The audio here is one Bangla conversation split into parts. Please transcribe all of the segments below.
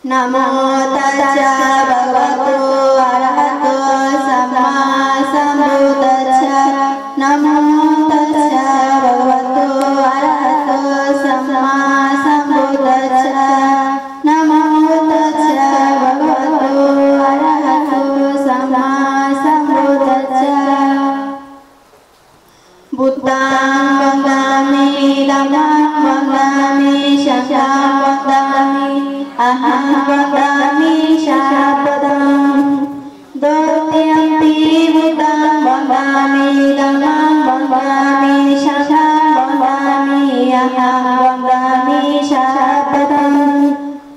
Namo tassa bhagavato arahato samma sambuddhassa. Namo tassa bhagavato arahato samma sambuddhassa. Namo tassa bhagavato arahato samma sambuddhassa. Buddhaṃ vādāmi dhammāṃ vādāmi saṅghāṃ vādāmi aham vādāmi sāpadaṃ. Dutiyampi buddhaṃ vādāmi dhammāṃ vādāmi saṅghāṃ vādāmi aham vādāmi sāpadaṃ.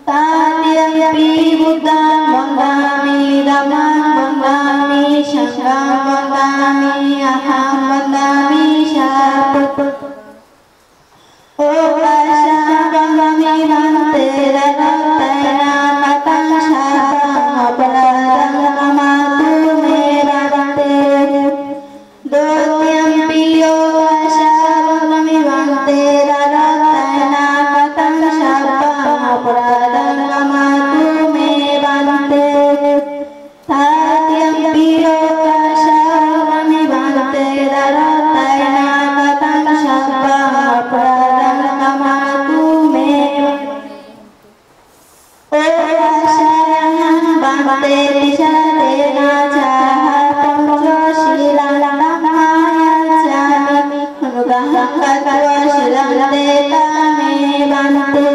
Tatiyampi buddhaṃ vādāmi dhammāṃ vādāmi saṅghāṃ vādāmi aham vādāmi sāpadaṃ. Okasāvami bhante raratena kataṃ sāpaṃ aparadaṃ amatu me bhante. Dutiyampi okasāvami bhante raratena kataṃ sāpaṃ aparadaṃ amatu me bhante. Tatiyampi okasāvami bhante raratena kataṃ sāpaṃ aparadaṃ amatu me Okasāyam bhante tisarena caha pañca silaṃ dhammayacchami anugaham katva silante tame bhante.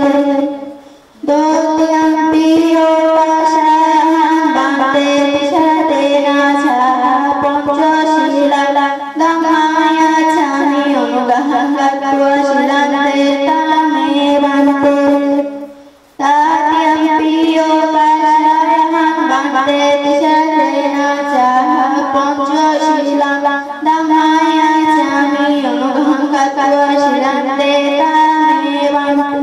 Dutiyampi okasāyam bhante tisarena caha pañca silaṃ dhammayacchami anugaham katva silante tame bhante. Tatiyampi okasāyam bhante tisarena caha pañca silaṃ dhammayacchami anugaham katva silante tame bhante.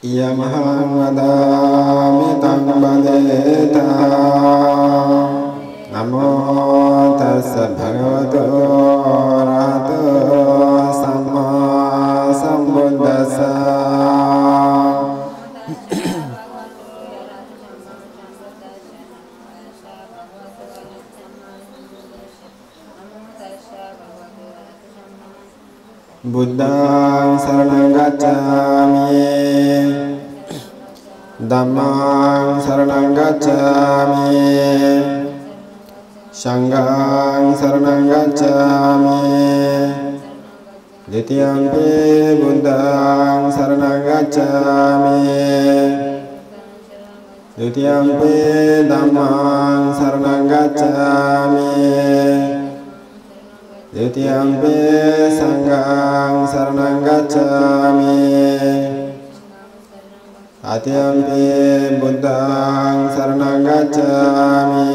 Yamaham vadāmi taṃ vadetā. Namo tassa bhagavato arahato samma sambuddhassa. Buddhaṃ saraṇaṃ gacchāmi. Dhammāṃ saraṇaṃ gacchāmi. Saṅghāṃ saraṇaṃ gacchāmi. Ditiyampi buddhaṃ saraṇaṃ gacchāmi. Ditiyampi dhammāṃ saraṇaṃ gacchāmi. Ditiyampi saṅghāṃ saraṇaṃ gacchāmi. Tatiyampi buddhaṃ saraṇaṃ gacchāmi.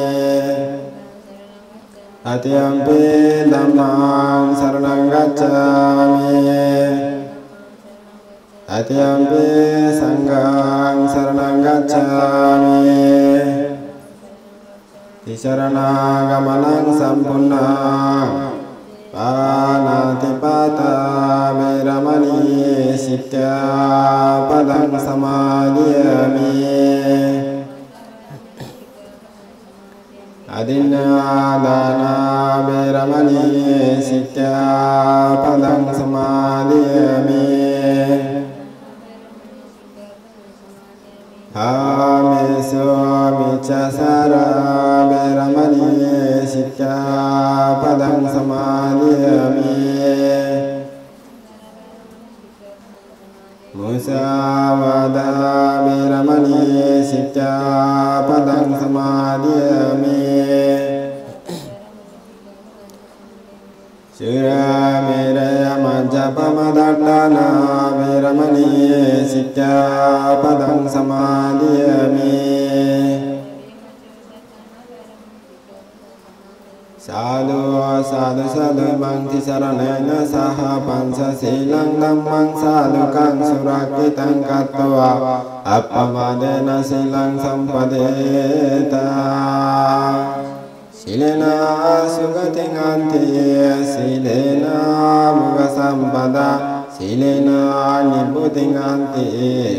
Tatiyampi dhammāṃ saraṇaṃ gacchāmi. Tatiyampi saṅghāṃ saraṇaṃ gacchāmi. Tisarana-gamanaṃ sampurnaṃ pāṇātipātā veramani sikkhapada samādhiyami. Adinādāna veramani sikkhapada samādhiyami. Kāmesu miccasara veramani sikkhapada samādhiyami. Musāvādā veramani sikkhapada samādhiyami. Sūrāmeraya majjapamadattāna veramani sikkhapada samādhiyami. Sadhu sadhu sadhu bhakti saranena saha panca silaṃ dhammaṃ sadhukaṃ surakitaṃ kattva appamadena silaṃ sampadeta. Silena sugata Tinganti Silena Mugasampada Silena Nibutinganti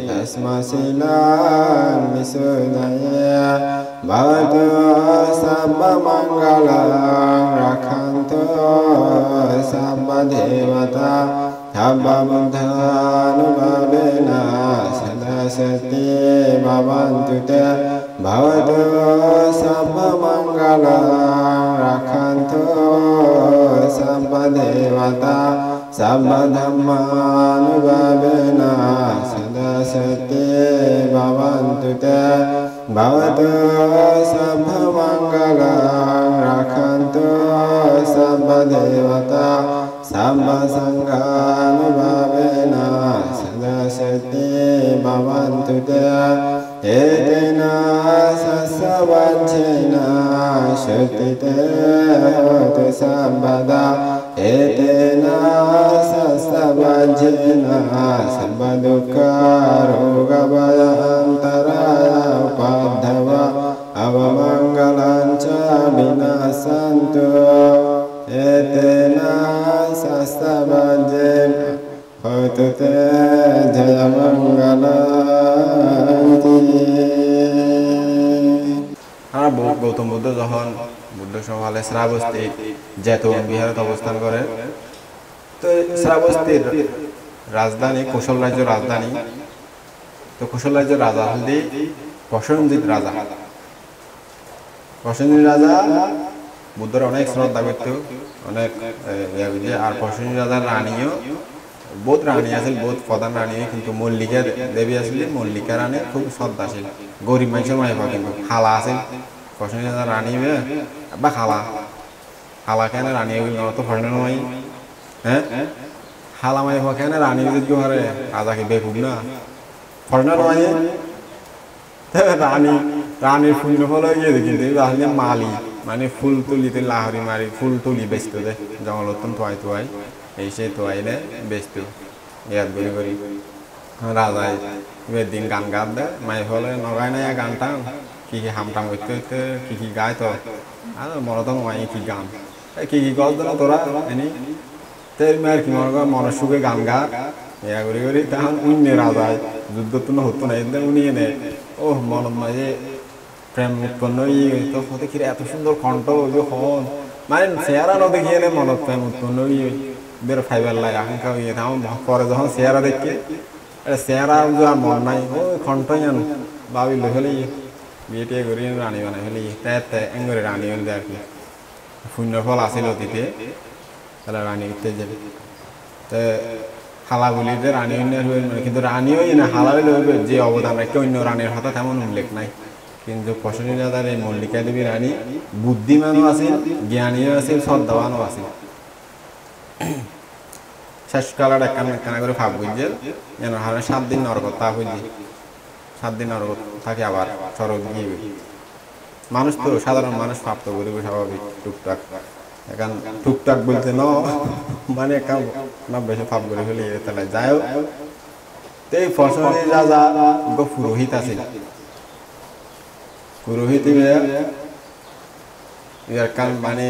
Tasma Silang Misudaya Bhavatu Sabba Mangala Rakhanto Sabba Devata Sabba Buddhanubhavena Sadasati Bhavantu Te Bhavatu Sabba Mangala Rakhanto Sabba Devata Sabba Dhammanubhavena Sadasati Bhavantu Te Bhavatu Sabba Mangala Rakhanto Sabba Devata Sabba Sanghanubhavena Sadasati Bhavantu Te Etena Sasavajena Shutite Hotu Sabbada Etena Sasavajena Sabbadukha Rogabaya Antaraya Upadhava Avamangalancha Vinasantu Etena Sasavajena Hotu Te Jayamangalanti আর গৌতম বুদ্ধ যখন বুদ্ধ সমালে শ্রাবস্তী জেতন বিহারে অবস্থান করেন তো শ্রাবস্তীর রাজধানী কৌশল রাজ্যের রাজধানী তো কৌশল রাজ্যের রাজা হলদি প্রসেনজিৎ রাজা বুদ্ধের অনেক শ্রদ্ধা করত অনেক আর প্রসেনজিৎ রাজার রানীও বহুত রানী আছিল বহুত প্রধান রানী কিন্তু মল্লিকা দেবী আছিল মল্লিকা রানী খুব শ্রদ্ধাশীল গরিব মানুষের মাইফা কিন্তু খালা আছিল প্রসেনজিৎ রাজার রানী বা খালা কেন রানী তো ফরেন নয় হ্যাঁ খালা মাইফা কেন রানী যদি হারে রাজা কি বেকুব না ফরেন নয় রানীর ফুল ফল কিন্তু মালি মানে ফুল তুলিতে লাহরি মারি ফুল তুলি বেচতো দে জঙ্গলতন তোয়াই এই সে তোয়াইলে বেচতো ইয়াদ করি রাজায় দিন গান গাত দে মাই ফলে নগায় না গানটা কি হামটাম করতে করতে কি গায় তো আর মনে তো নয় কি গান কি গছ দিল তোরা এনি তেল মেয়ের কি মনে কর মনের সুখে গান গা ইয়া করি তখন উনি রাজায় যুদ্ধ তো হতো না উনি এনে ও মনত মাঝে প্রেম উৎপন্ন তো হতে কি এত সুন্দর কণ্ঠ হন মানে চেহারা ন দেখিয়ে এনে মনত প্রেম উৎপন্ন বের ফাইবার লাগে আকাঙ্ক্ষা হয়ে তখন পরে যখন চেহারা দেখে চেহারা আর মন নাই ও কণ্ঠই আন ভাবি লো ফেলে বিয়ে টিয়ে করি রানী বানাই ফেলে তে এঙ্গরে রানী হলে আর কি শূন্য ফল আসিল অতীতে তাহলে রানী উঠতে যাবে তো হালা বলি যে রানী অন্য কিন্তু রানীও না হালা হইলে যে অবদান রাখে অন্য রানীর হাতে তেমন উল্লেখ নাই কিন্তু প্রসেনজিৎ রাজার এই মল্লিকা দেবী রানী বুদ্ধিমানও আছিল জ্ঞানীও আছিল শ্রদ্ধাবানও আছিল শেষকালের একখানা করে ভাব বুঝছে যেন হারে 7 দিন নরকত তা বুঝছি 7 দিন নরকত থাকে আবার সরক গিয়ে মানুষ তো সাধারণ মানুষ প্রাপ্ত করিবে স্বাভাবিক টুকটাক এখন টুকটাক বলতে ন মানে না বেশি ভাব করে ফেলে তাহলে যাই হোক এই প্রসেনজিৎ রাজা পুরোহিত আছে পুরোহিত মানে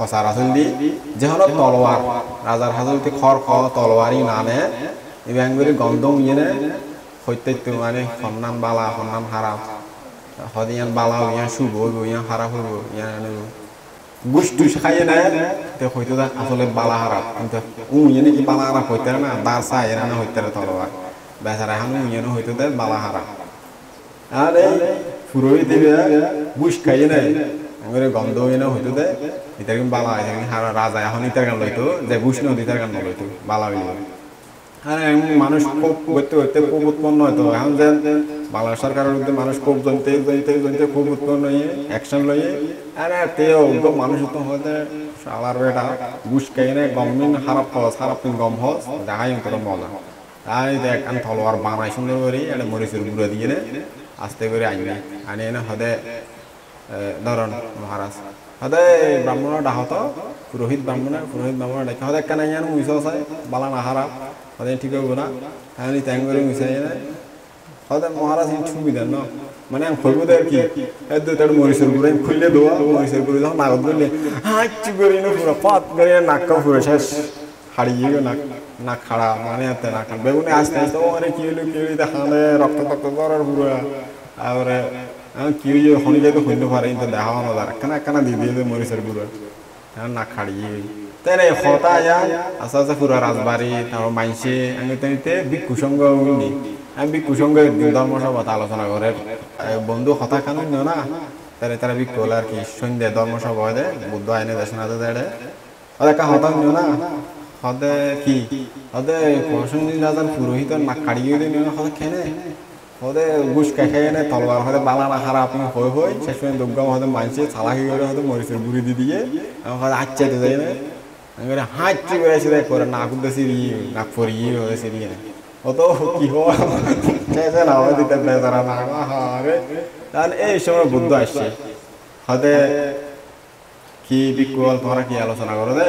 ফসার আসল দি যেহন তলোয়ার রাজার হাজলতে খড় তলোয়ারই নানে ইবাঙ্গুরি গন্ধ ইয়েনে হইতে মানে সন্নাম বালা সন্নাম হারা হদিয়ান বালা ইয়া শুভ ইয়া হারা হইব ইয়া গুষ্টু খাইয়ে নেয় তো হইতো আসলে বালা হারা কিন্তু ইয়ে কি বালা হারা হইতে না দার চা এরা না হইতে তলোয়ার বেচারা এখন ইয়ে হইতো দে বালা হারা আর এই পুরোহিত বুশ খাইয়ে নেয় আমার গন্ধ এনে হইতো দে ইতার গান বালা হয় হারা রাজা এখন ইতার গান লইতো যে বুশ ন ইতার গান লইতো বালা হইল আর মানুষ খুব করতে করতে খুব উৎপন্ন হইতো এখন যে বাংলা সরকারের বিরুদ্ধে মানুষ খুব জনতে খুব উৎপন্ন হয়ে অ্যাকশন লইয়ে আর তেও মানুষ তো হতে সালার বেটা বুশ খাইয়ে গমিন খারাপ হস খারাপ গম হস দেখাই তোর মজা তাই দেখ আমি তলোয়ার বানাই সুন্দর করে একটা মরিচের গুঁড়ো দিয়ে আস্তে করে আনি এনে হদে ধরন মহারাজ হদে ব্রাহ্মণ ডাহত পুরোহিত ব্রাহ্মণ ডাকে হদে কেন ইয়ান মুইস চাই বালা না হারাপ হদে ঠিক হবো না আমি ট্যাং করে মুইসাই হদে মহারাজ সুবিধা ন মানে আমি কইব আর কি তার মরিচের গুঁড়ো খুললে দেওয়া মরিচের গুঁড়ো যখন নাগত করলে হাঁচি করি না পুরো পাত করে নাকটা পুরো শেষ হারিয়ে গেল নাক খাড়া মানে এতে নাক বেগুনে আস্তে আস্তে মানে কি হলো দেখানে রক্ত টক্ত করার পুরো তারপরে কি হয়ে হনি যাই তো হইতে পারে কিন্তু দেখা না যার একখানা দিয়ে দিয়ে মরিচের গুঁড়ো নাক খাড়িয়ে তাই না হতা যায় আস্তে আস্তে পুরো রাজবাড়ি তারপর মাইসে আমি তো ভিক্ষুসঙ্গ নি আমি ভিক্ষুসঙ্গের ধর্মসভা আলোচনা করে বন্ধু হতা কেন না তারা তারা ভিক্ষু আর কি সন্ধ্যে ধর্মসভা হয় বুদ্ধ আইনে দেশনাতে দেড়ে ওদের কা হতা না হদে কি হদে কৌশলী রাজার পুরোহিত নাক কাড়িয়ে দিয়ে নিয়ে হদে খেনে হদে গুস খেয়ে এনে তলবার হদে বালানা হারা আপনি হই শেষ সময় দুর্গম হদে মানছে চালাকি করে হদে মরিচের গুঁড়ি দিয়ে দিয়ে হদে আচ্ছাইতে যাই না করে হাঁচি বেড়েছে করে নাক উদ্দে সিরিয়ে নাক পরিয়ে হদে সিরিয়ে অত কি হয় না হয়ে দিতে বেচারা না হারে তাহলে এই সময় বুদ্ধ আসছে হদে কি বিকুয়াল তোমরা কি আলোচনা করো দে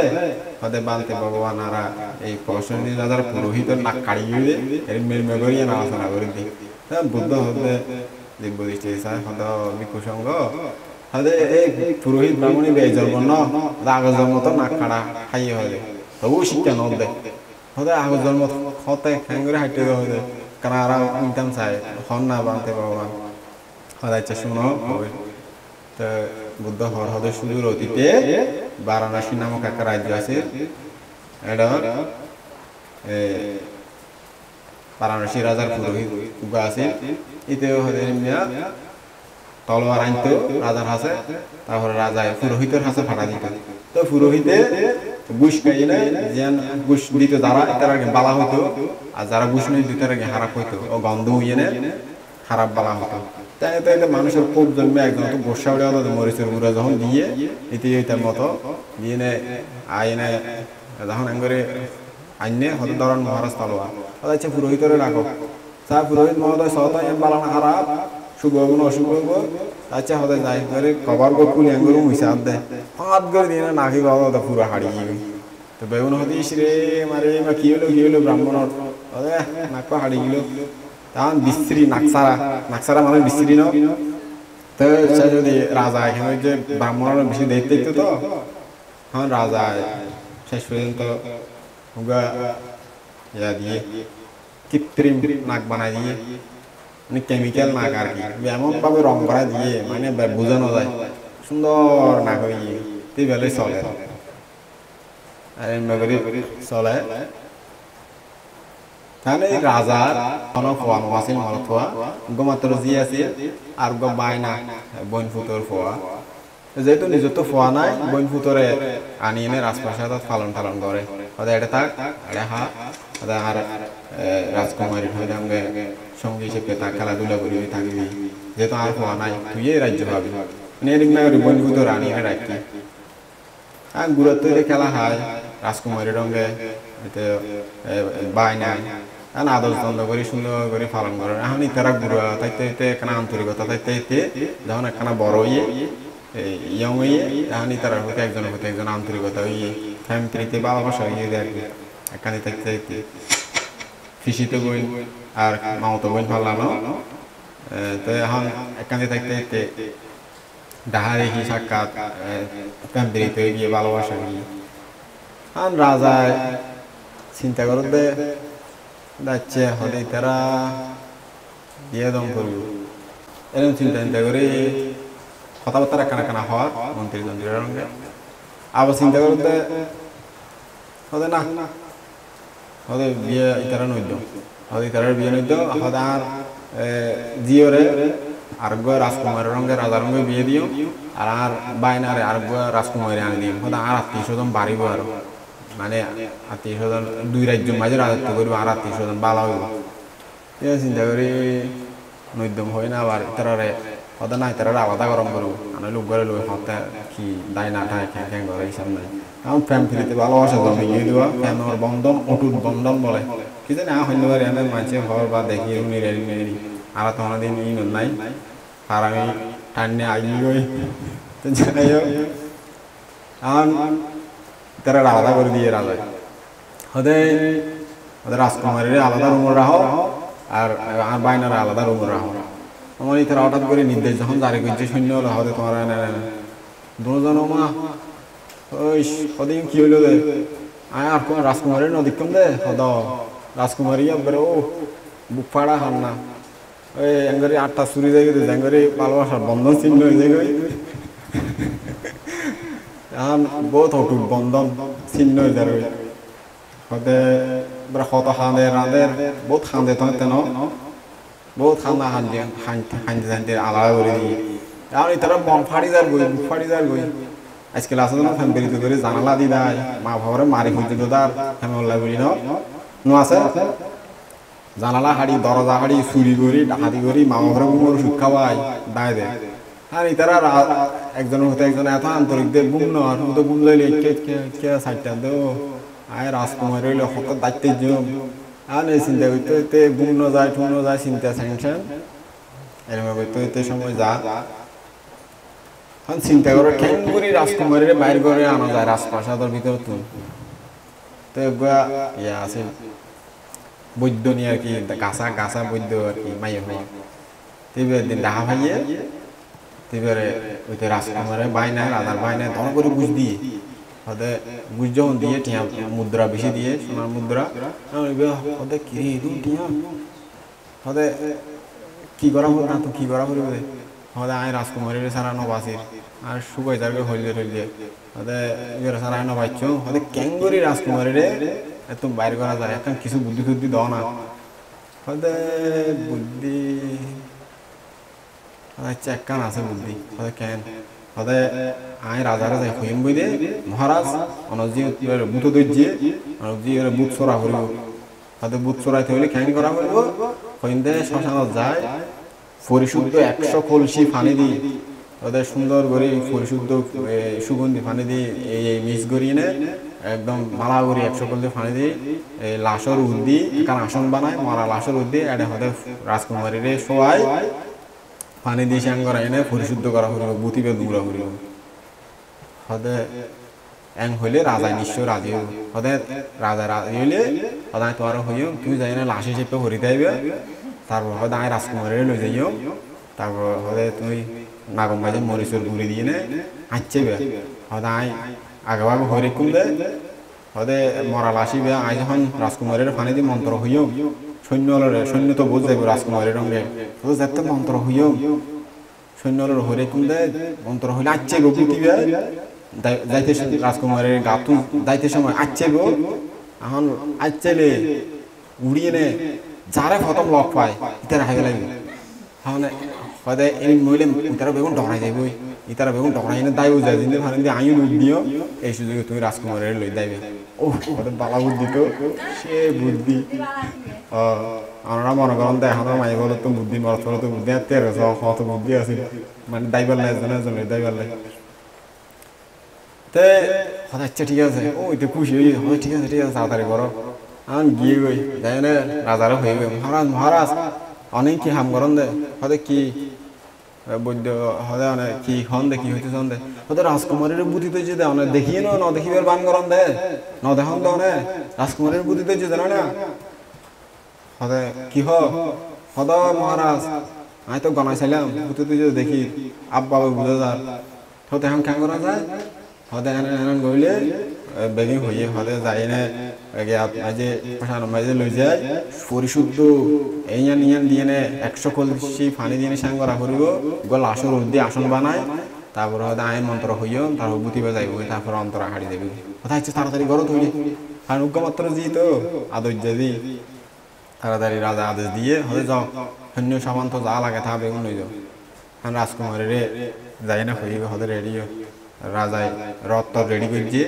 হদে বানতে ভগবান আরা এই কৌশলী রাজার পুরোহিতের নাক কাড়িয়ে দিয়ে এর মেলমে করিয়ে আলোচনা করে দিই বুদ্ধ হদে দিব্য দৃষ্টি হদ ভিক্ষু সঙ্গ হদে এই পুরোহিত ব্রাহ্মণী বেয়ে জন্ম ন আগের জন্ম তো নাক কাড়া খাইয়ে হদে তবু শিক্ষা ন দে হদে আগের জন্ম হতে হ্যাং করে হাইটে হদে কারণ আরা ইনকাম চাই হন না বানতে ভগবান হদে ইচ্ছা শুনো তো বুদ্ধ হর হদে সুদূর অতীতে বারাণসী নামক একটা রাজ্য আছে এটা বারাণসী রাজার পুরোহিত আছে এতে হদে তলোয়ার আনতো রাজার হাসে তারপরে রাজায় পুরোহিতের হাসে ফাটা দিত তো পুরোহিতে ঘুষ খাই না যেন ঘুষ দিত যারা তার আগে বালা হইতো আর যারা ঘুষ নিয়ে দিত তার আগে খারাপ হইতো ও গন্ধ হইয়ে খারাপ বালা হতো তাই তো এটা মানুষের খুব জন্মে একদম তো গোসা উড়ে হতো মরিচের গুঁড়ো যখন দিয়ে এতে এইটার মতো দিয়ে নে আইনে যখন করে আইনে হয়তো ধরেন মহারাজ তলোয়ার ওদের হচ্ছে পুরোহিতরে রাখো চা পুরোহিত মহোদয় সহত বালানা খারাপ শুভ হবো না অশুভ হবো আচ্ছা হতে যাই করে কভার গো কুলি আঙ্গুর মুইসা দে হাত করে দিয়ে না নাকি বাবা ওটা পুরো হারিয়ে গেল তো বেগুন হতে রে মারে মা কি হলো ব্রাহ্মণর ওদের নাক হারিয়ে গেল তখন বিশ্রী নাকসারা মানে বিশ্রী ন তো সে যদি রাজা এখানে যে ব্রাহ্মণরা বেশি দেখতে তো হ্যাঁ রাজা শেষ পর্যন্ত ইয়া দিয়ে কৃত্রিম নাক বানাই দিয়ে মানে কেমিক্যাল নাক আর কি এমন ভাবে রং করা দিয়ে মানে বোঝানো যায় সুন্দর নাক হয়ে তুই বেলে চলে আর এমনি চলে তাহলে রাজার কোনো ফোয়া আছিল মলত ফোয়া গো মাত্র জি আছে আর গো বাইনা বইন ফুতর ফোয়া যেহেতু নিজের তো ফোয়া নাই বইন ফুতরে আনি এনে রাজপ্রাসাদত পালন করে ওদের এটা থাক এটা হা ওদের আর রাজকুমারী হয়ে আমাকে সঙ্গী হিসেবে তা খেলাধুলা করি থাকবি যেহেতু আর ফোয়া নাই তুই এই রাজ্য পাবি মানে বইন ফুতর আনি এনে রাখি আর গুরুত্ব খেলা হয় রাজকুমারীর রঙে বাই নাই আদর যত্ন করে সুন্দর করে পালন করে এখন তারা গুড়া তাইতে একখানা আন্তরিকতা তাইতে যখন একখানা বড় হইয়ে ইয়ং হইয়ে এখন তার হতে একজন আন্তরিকতা হইয়ে ফ্যামিলিতে ভালোবাসা হইয়ে দেয় আর কি একখানে থাকতে ফিসিতে বই আর মামতো বই ফালানো তো এখন একখানে থাকতে ডাহা দেখি সাক্ষাৎ ফ্যামিলিতে গিয়ে ভালোবাসা গিয়ে এখন রাজা চিন্তা করতে যাচ্ছে হলে তারা দিয়ে দম করব এরকম চিন্তা করে কথাবার্তা কানা হওয়ার মন্ত্রীর সঙ্গে আবার চিন্তা করতে হতে না হতে বিয়ে ইতারা নৈদ্য হতে ইতারার বিয়ে নৈদ্য হতে আর জিওরে আরোগ্য রাজকুমারের রঙে রাজার রঙে বিয়ে দিও আর বাইনারে আরোগ্য রাজকুমারী আনি দিও হতে আর আত্মীয় স্বজন বাড়িব আরো মানে আত্মীয় স্বজন দুই রাজ্যের মাঝে রাজত্ব করবো আর আত্মীয় স্বজন বালা হইব চিন্তা করি নৈদ্যম হয় না আবার তারারে হতে নাই তারা আলাদা গরম করবো আমি লোক করে লোক হতে কি দায় না ঠায় খ্যাং খ্যাং করে হিসাব নাই এখন ফ্যাম ফিরিতে ভালোবাসা জমে গিয়ে দেওয়া ফ্যানোর বন্ধন অটুট বন্ধন বলে কি জানি হইলে পারে এনে মাঝে ঘর বা দেখি নিরি আর তোমার দিন ই নাই আর আমি টান্নে আগি গই যাই হোক এখন তারা আলাদা করে দিয়ে রাজা ওদের রাজকুমারীর আলাদা রুম রাখো আর বাইনার আলাদা রুম রাখো আমার ইতারা হঠাৎ করে নির্দেশ যখন জারি করছে সৈন্য হলে হতে তোমার দুজন মা ওই কদিন কি হইলো দে আয় আর কোন রাজকুমারীর নদীক্ষণ দে হদ রাজকুমারী একবারে ও বুক ফাড়া হান না ওই এঙ্গারি আটটা চুরি যাই গেছে এঙ্গারি ভালোবাসার বন্ধন চিহ্ন হয়ে যায় এখন বহুত অটুট বন্ধন চিহ্ন হয়ে যায় হতে কত খাঁদে রাঁধে বহুত খাঁদে তো তেন বহুত খান্দা খান্তি খান্তি আলাদা করে দিয়ে এখন তারা মন ফাড়ি যার গই বুক ফাড়ি যার গই আজকাল আসে না ফ্যামিলি করে জানালা দি দেয় মা বাবারে মারি খুঁজতে তো তার ফ্যামিলি বলি ন আছে জানালা হাড়ি দরজা হাড়ি চুরি করি ডাকাতি করি মা বাবারে বুমর সুখ খাওয়াই দায় দেয় আর তারা একজনের হতে একজন এত আন্তরিক দেয় বুম নয় তো বুম লইলে কে সাইডটা দো আয় রাজকুমার হইলে কত দায়িত্ব জম আর এই চিন্তা করতে এতে বুম ন যায় ঠুন যায় চিন্তা স্যাংশন এরকম করতে এতে সময় যা চিন্তা করো কেন করি রাজকুমারীর বাইর করে আনা যায় রাজপ্রাসাদের ভিতর তো ইয়া আছে বৈদ্য নিয়ে আর কি গাছা গাছা বৈদ্য আর কি মাই হওয়া তিবের দিন দেখা ভাইয়ে তিবারে ওইতে রাজকুমারের বাইনায় রাজার বাইনায় ধর করে বুঝ দিয়ে হতে বুঝ যখন দিয়ে টিয়া মুদ্রা বেশি দিয়ে সোনার মুদ্রা হতে কি টিয়া হতে কি করা হল না তো কি করা করবে হতে আয় রাজকুমারীর সারা নবাসির আর সুবাই যারকে হইলে হইলে হতে ইয়ের সারা নবাইছ হতে ক্যাঙ্গুরি রাজকুমারীর এত বাইর করা যায় এখন কিছু বুদ্ধি টুদ্ধি দাও না হতে বুদ্ধি আচ্ছা একখান আছে বুদ্ধি হতে কেন হতে আয় রাজারা যাই খুঁজিম বই দে মহারাজ অনজি বুথ দৈর্যে অনজি বুথ চড়া করিব হতে বুথ চড়াইতে হইলে কেন করা করিব হইন্দে শ্মশানত যায় পরিশুদ্ধ 100 কলসি পানি দি ওদের সুন্দর করে পরিশুদ্ধ সুগন্ধি পানি দি এই মিক্স করিয়ে নে একদম মালা করে 100 কলসি পানি দি এই লাশর উদ্দি কারণ আসন বানায় মরা লাশর উদ্দি এটা হতে রাজকুমারীর শোয়াই পানি দিয়ে স্নান করা এনে পরিশুদ্ধ করা হইল বুতিবে দুগুড়া করিল হতে এং হইলে রাজায় নিশ্চয় রাজি হইব হতে রাজা রাজি হইলে হদায় তোমার হইও তুমি যাই না লাশ হিসেবে হরিতে আইবে তারপর হয়তো আয় রাজকুমারীর লই যাইও তারপর হতে তুমি নাগম বাজে মরিচুর গুড়ি দিয়ে নে আঁচছেবে হতে আয় আগে ভাগে হরি কুমলে হতে মরা লাসিবে আয় যখন রাজকুমারীর পানি দিয়ে মন্ত্র হইও সৈন্য তো বুঝ যাইব রাজকুমারীর রঙে তো যাতে মন্ত্র হইও সৈন্য হরে কুমলে মন্ত্র হইলে আঁচছে গো পৃথিবী যাইতে রাজকুমারীর গাতু যাইতে সময় আঁচছে গো এখন আঁচছেলে উড়িয়ে নে যারে প্রথম লক পায় ইতারা হাইবে লাগবে মানে হয়তো এই মহিলা ইতারা বেগুন ডরাই যাইব ইতারা বেগুন ডরাই না দায়ও যায় দিন ভালো দিয়ে আইও দুধ দিও এই সুযোগে তুমি রাজকুমারের লই দাইবে ও হয়তো বালা বুদ্ধি তো সে বুদ্ধি আমরা মনে করেন এখন মাই বলো তো বুদ্ধি মরত তো বুদ্ধি আর তেরো কত বুদ্ধি আছে মানে দাইবার লাগে একজন দাইবার লাগে তে হয়তো আচ্ছা ঠিক আছে ও এটা খুশি হয়ে হয় ঠিক আছে তাড়াতাড়ি করো আমি গিয়ে গই যাই না রাজারও হয়ে গেল মহারাজ মহারাজ অনেক কি হাম করেন দে হতে কি বৈদ্য হতে অনেক কি হন দে কি হইতে চন দে হতে রাজকুমারীর বুদ্ধিতে যে দেয় অনেক দেখিয়ে ন দেখিবার বান করেন দে ন দেখন দে অনেক রাজকুমারীর বুদ্ধিতে যে জানো না হতে কি হদ মহারাজ আমি তো গনাইছিলাম বুদ্ধিতে যে দেখি আব্বা বুঝে যার হতে এখন কেন করা যায় হতে এনে গইলে বেগিং হইয়ে হতে যাই না যে প্রশাসন মাঝে লই যায় পরিশুদ্ধ এইয়ান ইয়ান দিয়ে 100 কলসি পানি দিয়ে স্নান করা করিব গল আসর উদ্দি আসন বানায় তারপর হয়তো আইন মন্ত্র হইও তারপর বুতিবে যাইব তারপর অন্তরা হাড়ি দেবে কোথায় হচ্ছে তাড়াতাড়ি করো তৈরি আর মাত্র জি তো আদর যদি তাড়াতাড়ি রাজা আদেশ দিয়ে হতে যাও সৈন্য সামান্ত যা লাগে তা বেগুন লই যাও আর রাজকুমারীরে যাই না হইবে হতে রেডি রাজায় রথ রেডি করছে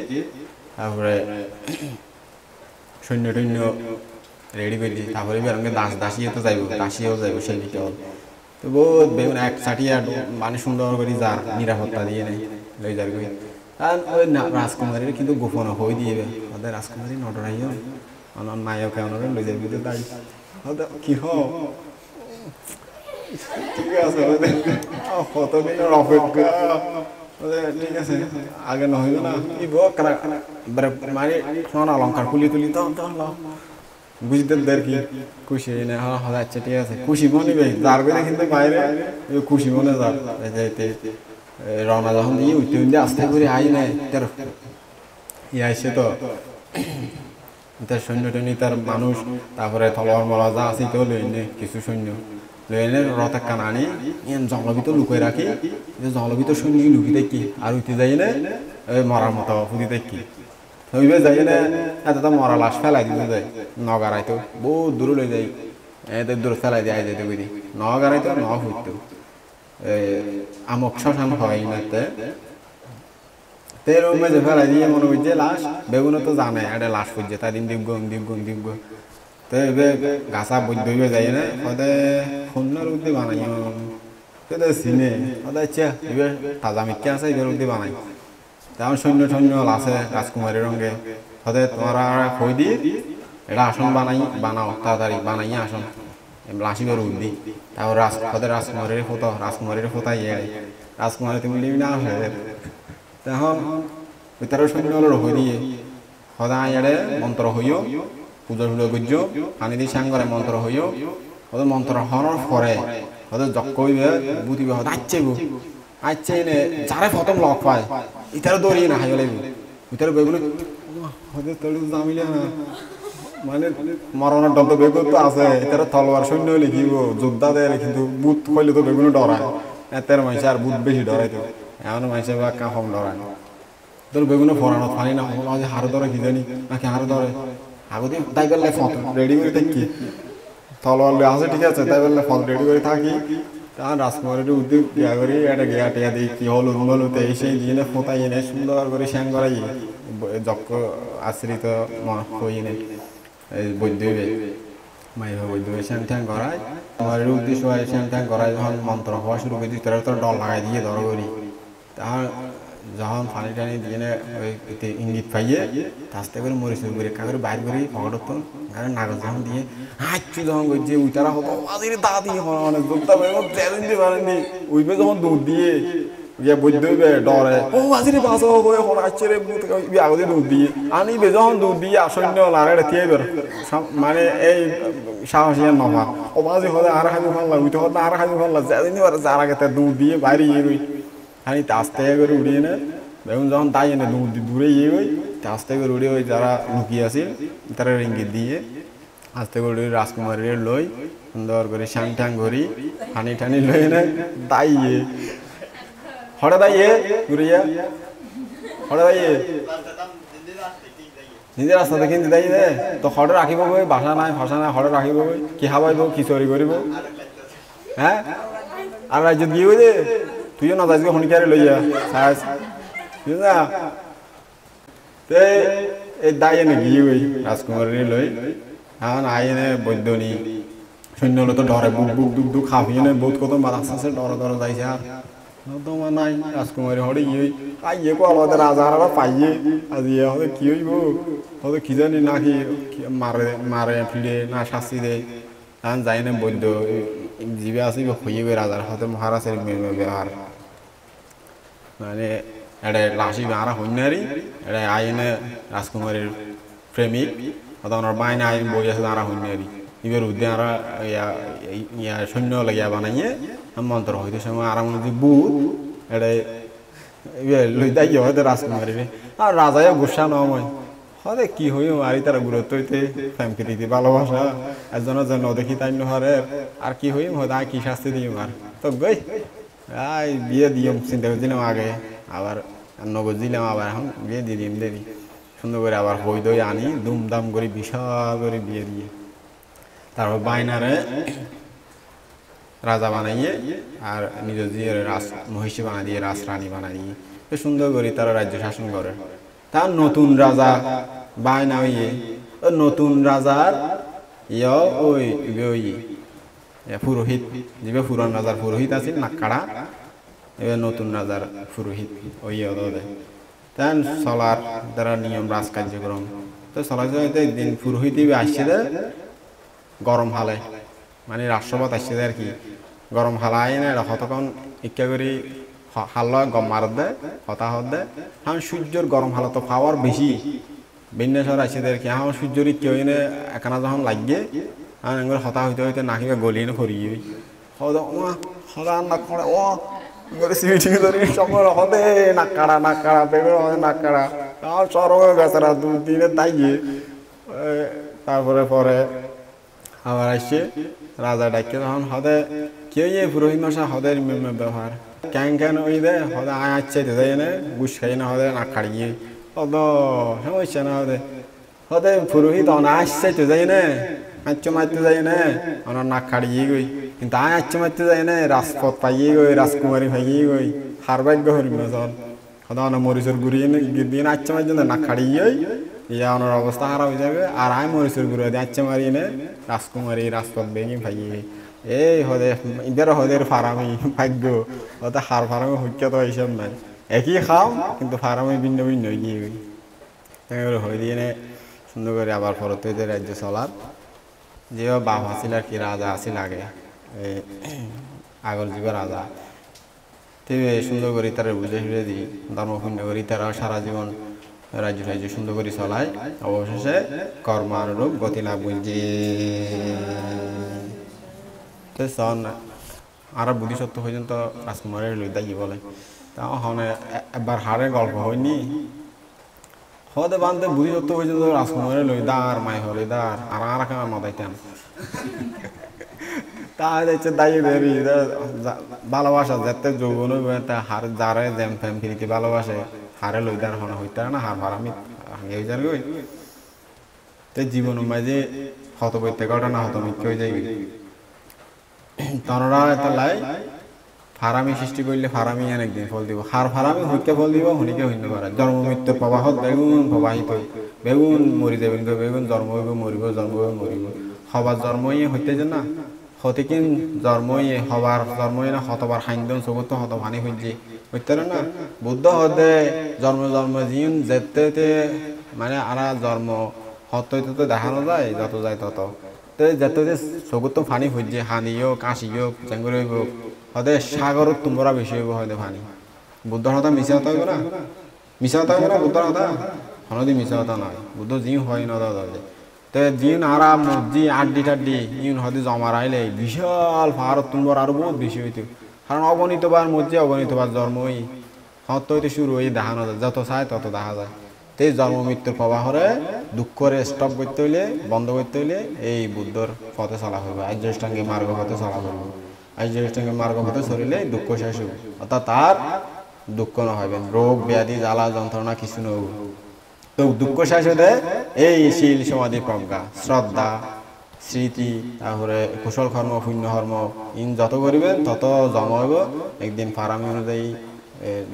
তারপরে সৈন্য টৈন্য রেডি করছি তারপরে বেরঙ্গে দাসিয়ে তো যাইব দাসিয়েও যাইব সেই বিকেল তো বহুত বেগুন এক চাটিয়া মানে সুন্দর করে যার নিরাপত্তা দিয়ে নেই লই যার কই আর ওই রাজকুমারীর কিন্তু গোপন হয়ে দিয়ে ওদের রাজকুমারী নটরাইও অনন নায়ক অনরে লই যাবি তো তাই ওদের কি ঠিক আছে কতদিনের অপেক্ষা ঠিক আছে আগে নহইল না কি মানে সোনা অলঙ্কার খুলি তুলি তো বুঝতে দের কি খুশি না হয় আচ্ছা ঠিক আছে খুশি মনে বে যার করে কিন্তু বাইরে খুশি মনে যার যাইতে রওনা যখন দিয়ে উঠতে উঠতে আস্তে করে আই নাই তার আইসে তো তার সৈন্য টৈন্য তার মানুষ তারপরে তলোয়ার মলা যা আছে তো লইনে কিছু সৈন্য লইনে রথ একটা আনি জঙ্গলের ভিতর লুকিয়ে রাখি জঙ্গলের ভিতর সৈন্য লুকি দেখি আর উঠতে যাই না মরার মতো ফুটি দেখি ওইভাবে যাই না এত মরা লাশ ফেলাই দিতে যায় নগারাই তো বহুত দূর লই যাই এত দূর ফেলাই দিয়ে যেতে বুঝি নগারাই তো ন ফুটতো আমক শ্মশান হয় নাতে তেল মেঝে ফেলাই দিয়ে মনে হচ্ছে লাশ বেগুনে তো জানে একটা লাশ ফুটছে তাই দিন দিব তো এবার গাছা বৈদ্য হইবে যাই না হয়তো সুন্দর উদ্দি বানাই কেটে চিনে হয়তো ইচ্ছা এবার তাজা মিথ্যা আছে এবার উদ্দি বানাই তেমন সৈন্য আছে রাজকুমারীর রঙে হয়তো তোমরা কই দি এটা আসন বানাও তাড়াতাড়ি বানাইয়ে আসন লাশিবের উদ্দি তারপর রাজকুমারীর ফোতা ইয়ে রাজকুমারী তুমি নিবি না তখন তারা সৈন্য হলো রহ দিয়ে সদায় এড়ে মন্ত্র হইও পুজো টুজো করছো পানি দিয়ে সাং করে মন্ত্র হইও ওদের মন্ত্র হওয়ার পরে ওদের যক্ষ হইবে বুঝিবে হয়তো আচ্ছা এনে যারে প্রথম লক পায় ইতারও দৌড়িয়ে না হাইলে ইতারও বেগুলো হয়তো তোর জামিলে না মানে মরণের ডব তো বেগুন তো আছে এটারও তলোয়ার সৈন্য লিখিব যোদ্ধা দেয় কিন্তু বুথ হইলে তো বেগুনো ডরায় এতের মানুষ আর বুথ বেশি ডরাই তো এমন মানুষের বা কম ডরায় তোর বেগুনো ফরানো পানি না হারো ধরে কি জানি নাকি হারো ধরে আগতে তাই বললে ফত রেডি করে থাকি তলোয়ার আছে ঠিক আছে তাই বললে ফত রেডি করে থাকি তখন রাজকুমারের উদ্যোগ ইয়া করি একটা গিয়া টিয়া দিই কি হলুতে এসে দিয়ে ফোঁতাই এনে সুন্দর করে শ্যাং করাই যক্ষ আশ্রিত হই এনে বৈদ্য মাইভা বৈদ্য শ্যাং ঠ্যাং করায় তোমার উদ্দেশ্য হয় শ্যাং ঠ্যাং করায় যখন মন্ত্র হওয়া শুরু করে দিই তোরা তো ডল লাগাই দিয়ে ধরো করি তখন যখন পানি টানি দিয়ে ইঙ্গিত পাইয়ে আস্তে করে মরিচ করে একা করে বাইর করি পকেট নাগজ যখন দিয়ে হাঁচু যখন করছে উইটারা হতো আজির দা দিয়ে মানে দুধটা দিতে পারেনি উইবে যখন দুধ দিয়ে গিয়ে বৈদ্য ডরে ও আজিরে বাঁচা হয়ে এখন আসছে রে আগতে দুধ দিয়ে আনিবে যখন দুধ দিয়ে আসন্য লাড়ে থিয়ে বের মানে এই সাহসী নভা ও বাজি হলে আর খাবি ফানলা উইতে হলে আর খাবি ফানলা যেদিন যার আগে দুধ দিয়ে বাইরে ইয়ে গই খানি আস্তে করে উড়িয়ে নে বেগুন যখন তাই এনে দূরে ইয়ে গই আস্তে করে উড়িয়ে ওই যারা লুকিয়ে আছে তারা রিঙ্গিত দিয়ে আস্তে করে রাজকুমারীর লই সুন্দর করে শ্যাং ঠ্যাং করি হানি ঠানি লই এনে দাইয়ে হঠাৎ দাইয়ে ঘুরিয়া হঠাৎ দাইয়ে নিজের রাস্তাতে কিন্তু দাই দে তো হঠাৎ রাখিব বই ভাষা নাই হঠাৎ রাখিব বই কি খাবাইব কি চুরি করিব হ্যাঁ আর রাজ্যত গিয়ে দে তুইও না যাইবে শনিকারে লইয়া সাজ বুঝলা তে এই দাই এনে গিয়ে ওই রাজকুমারী লই এখন আই এনে বৈদ্যনি সৈন্য হলে তো ডরে বুক দুক খাবি এনে বহুত কত মাছ আছে ডরে যাইছে আর তোমার নাই রাজকুমারী হরে ইয়ে আইয়ে কো আমাদের রাজারা পাইয়ে আজ ইয়ে হবে কি হইব হয়তো কি জানি নাকি মারে ফিরে না শাস্তি দেয় এখন যাই না বৈদ্য জীবে আসি হইয়ে রাজার হয়তো মহারাজের ব্যবহার মানে এটা লাশি আরা হইনারি এটা আইনে রাজকুমারীর প্রেমিক হয়তো ওনার বাইনে আইন বই আছে আরা হইনারি এবার উদ্যে আরা ইয়া সৈন্য লাগিয়া বানাইয়ে মন্ত্র হইতে সময় আরাম বুধ এটা লই দাই হয়তো রাজকুমারী আর রাজায় গুসা নয় হয়তো কি হই মারি তারা গুরুত্ব হইতে ফ্যামকিরিতে ভালোবাসা একজনের জন্য দেখি তাই নহরে আর কি হইম হয়তো আর কি শাস্তি দিম আর তো গই আই বিয়ে দিম চিন্তা করছিলাম আগে আবার নগদ দিলাম আবার এখন বিয়ে দিয়ে দিম দেরি সুন্দর করে আবার হই দই আনি দুমদাম করে বিশাল করে বিয়ে দিয়ে তারপর বাইনারে রাজা বানাইয়ে আর নিজের দিয়ে মহিষী বানাই দিয়ে রাজরানী বানাই দিয়ে সুন্দর করে তারা রাজ্য শাসন করে তার নতুন রাজা বায়না হইয়ে নতুন রাজার ওই পুরোহিত যে পুরান রাজার পুরোহিত আছে নাকাড়া এবার নতুন রাজার পুরোহিত ওই তেন চলার দ্বারা নিয়ম রাজ কার্যক্রম তো চলা দিন পুরোহিত আসছে গরম হালে মানে রাষ্ট্রপত আসছে আর কি গরম হালাই না কতক্ষণ ইচ্ছা করি হাল গম মার দে হতাহত দে কারণ সূর্যের গরম হালত পাওয়ার বেশি বিন্যাসর আছে দেখি আমার সূর্যরি কেউ এনে একানা যখন লাগিয়ে আর এগুলো হতা হইতে হইতে নাকিবে গলিয়ে ফরিয়ে হদা ওমা হদা নাক করে ও করে সিমিটিং ধরে সময় হদে নাক কাড়া বেগুন হদে নাক কাড়া আমার চরমে বেচারা 2 দিনে তাইয়ে তারপরে পরে আবার আসছে রাজা ডাকে তখন হদে কেউ পুরোহিত মশা হদের ব্যবহার ক্যান ওই দে হদে আয় আসছে যাই না গুস খাই না হদে নাক কাড়িয়ে হদ হচ্ছে না হদে পুরোহিত অনা আসছে তো যাই না আচ্ছ মারতে যাই না ওনার নাক কাড়িয়ে গই কিন্তু আয় আচ্ছ মারতে যাই না রাজপথ পাইয়ে গই রাজকুমারী পাইয়ে গই হারভাগ্য হরিম চল হদা অনা মরিচুর গুড়িয়ে দিন আচ্ছ মারছে নাক কাড়িয়ে ইয়া ওনার অবস্থা খারাপ হয়ে যাবে আর আয় মরিচুর গুড়িয়ে দিয়ে আচ্ছ মারি নে রাজকুমারী রাজপথ বেগি পাইয়ে এই হদে ইদের হদের ফারামি ভাগ্য হতে হার ফারামি হইকে তো হিসাব নাই একই খাও কিন্তু ফারামি ভিন্ন ভিন্ন গিয়ে গই হয়ে দিয়ে সুন্দর করে আবার ফরত হইতে রাজ্য চলার যে বাপ আছিল আর কি রাজা আছিল আগে এই আগর যুগ রাজা তেবে সুন্দর করে তারা বুঝে ফিরে দিই ধর্মপূর্ণ করি তারা সারা জীবন রাজ্য সুন্দর করে চলায় অবশেষে কর্মানুরূপ গতি লাভ বুঝি তো সন আর বুদ্ধিসত্ত্ব পর্যন্ত রাজকুমারের লইদা কি বলে তা হনে একবার হারের গল্প হয়নি হদে বান্ধে বুদ্ধিসত্ত্ব পর্যন্ত রাজকুমারের লইদা আর মাই হলে দার আর কেন মাদাইতাম তা হচ্ছে দায়ী দেরি ভালোবাসা যাতে যৌবন হার যারে জ্যাম ফ্যাম ফিরিতে ভালোবাসে হারে লইদার হনে হইতে না হার ফারামি হাঙ্গে হয়ে যার গই তো জীবন মাঝে হত বইতে ঘটনা হত মিথ্যে হয়ে যায় তনরা এতলাই ফারামি সৃষ্টি করলে ফারামি একদিন ফল দিব হার ফারামি হইকে ফল দিব হনিকে হইতে পারে জন্ম মৃত্যুর প্রবাহত বেগুন প্রবাহিত বেগুন মরি যাবেন বেগুন জন্ম হইব মরিব জন্ম হইব মরিব হবার জন্মই হইতে যে না হতে কিন জন্মই হবার জন্মই না হতবার হাইন্দন চকুত হত ভানি হইছে হইতে না বুদ্ধ হতে জন্ম জিন যেতে মানে আরা জন্ম হত হইতে তো দেখানো যায় যত যায় তত যাতে চকুত ফানি হইছে হানিও কাশিও চেঙ্গুরি হইব হতে সাগরত তোমরা বেশি হইব হয়তো ফানি বুদ্ধর হতা মিশা হতা হইব না মিশা হতা হইব না বুদ্ধর হতা হনদি মিশা হতা নয় বুদ্ধ জিন হয় না দাদা তে জিন আরাম জি আড্ডি টাড্ডি ইউন হয়তো জমা রাইলে বিশাল ভারত তোমরা আরো বহুত বেশি হইতো কারণ অগণিতবার মধ্যে অগণিতবার জন্মই হত হইতে শুরু হয়ে দেখানো যায় যত চায় তত দেখা যায় তে জন্ম মৃত্যুর প্রবাহরে দুঃখরে স্টপ করতে হইলে বন্ধ করতে হইলে এই বুদ্ধর পথে চলা হইবে আর্যষ্টাঙ্গিক মার্গ পথে চলা হইবে আর্যষ্টাঙ্গিক মার্গ পথে চলিলে দুঃখ শেষ হইবে অর্থাৎ তার দুঃখ না হইবে রোগ ব্যাধি জ্বালা যন্ত্রণা কিছু নহব তো দুঃখ শেষ হইতে এই শীল সমাধি প্রজ্ঞা শ্রদ্ধা স্মৃতি তারপরে কুশল কর্ম পুণ্য কর্ম ইন যত করিবেন তত জমা হইব একদিন ফারামি অনুযায়ী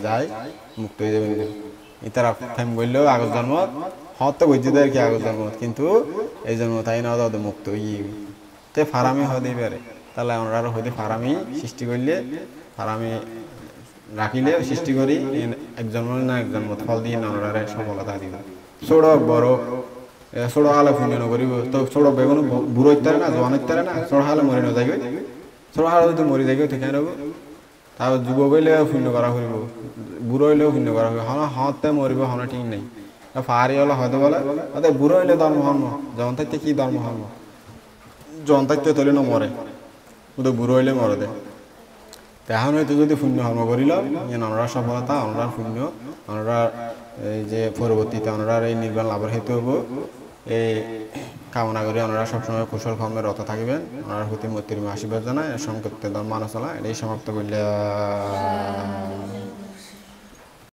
যায় মুক্ত হয়ে যাবেন ইতারা ফেম করলেও আগের জন্ম হয়তো বুঝতে দেয় কি আগের জন্ম কিন্তু এই জন্ম তাই না তাদের মুক্ত হয়ে তে ফারামি হতে পারে তাহলে আমরা হয়তো ফারামি সৃষ্টি করলে ফারামি রাখিলে সৃষ্টি করি এক জন্ম না এক জন্ম ফল দিয়ে আমরা সফলতা দিব ছোট বড় ছোট হালে পুণ্য নকরিব তো ছোট বেগুন বুড়ো ইত্যারে না জোয়ান ইত্যারে না ছোট হালে মরি না যাইবে ছোট হালে যদি মরি যাইবে ঠিক রব তারপর যুব হইলে পুণ্য করা হইব বুড়ো হইলেও পুণ্য করা হইব হন হতে মরিব হন ঠিক নেই ফারি হলে হয়তো বলে বুড়ো হইলে ধর্ম হর্ম জন থাকতে কি ধর্ম হর্ম জন থাকতে তৈরি না মরে ওদের বুড়ো হইলে মরে দেয় এখন হয়তো যদি পুণ্য কর্ম করিল আমরা সফলতা আমরা পুণ্য আমরা এই যে পরবর্তীতে আমরা এই নির্বাণ লাভের হেতু হব এই কামনা করি আমরা সবসময় কুশল কর্মে রত থাকবেন আমরা প্রতি মৈত্রী আশীর্বাদ জানাই সংক্ষিপ্ত ধর্ম মানা চলা এটাই সমাপ্ত করলে